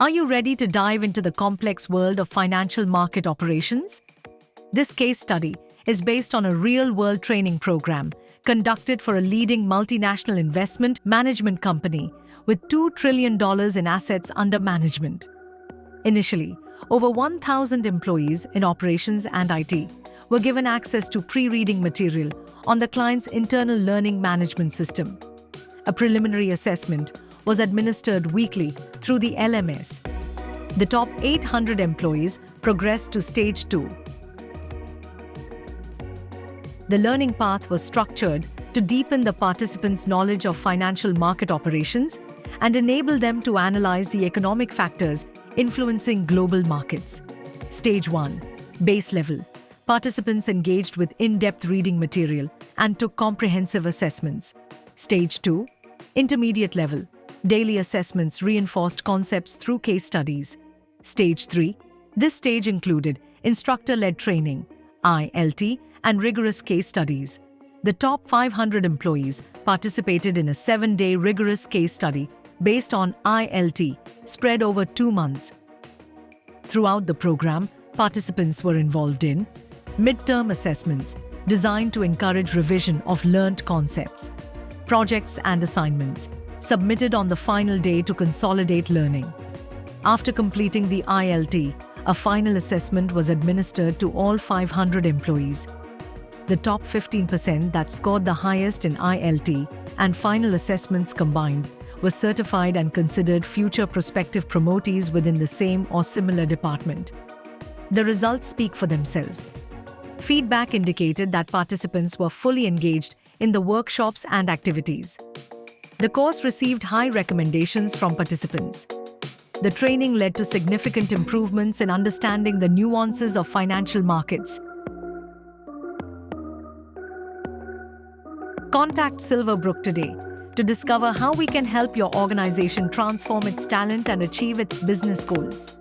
Are you ready to dive into the complex world of financial market operations? This case study is based on a real-world training program conducted for a leading multinational investment management company with $2 trillion in assets under management. Initially, over 1,000 employees in operations and IT were given access to pre-reading material on the client's internal learning management system. A preliminary assessment was administered weekly through the LMS. The top 800 employees progressed to Stage 2. The learning path was structured to deepen the participants' knowledge of financial market operations and enable them to analyze the economic factors influencing global markets. Stage 1. Base level. Participants engaged with in-depth reading material and took comprehensive assessments. Stage 2. Intermediate level. Daily assessments reinforced concepts through case studies. Stage 3. This stage included instructor-led training, ILT, and rigorous case studies. The top 500 employees participated in a 7-day rigorous case study based on ILT, spread over 2 months. Throughout the program, participants were involved in midterm assessments designed to encourage revision of learned concepts, projects and assignments submitted on the final day to consolidate learning. After completing the ILT, a final assessment was administered to all 500 employees. The top 15% that scored the highest in ILT and final assessments combined were certified and considered future prospective promotees within the same or similar department. The results speak for themselves. Feedback indicated that participants were fully engaged in the workshops and activities. The course received high recommendations from participants. The training led to significant improvements in understanding the nuances of financial markets. Contact Silverbrook today to discover how we can help your organization transform its talent and achieve its business goals.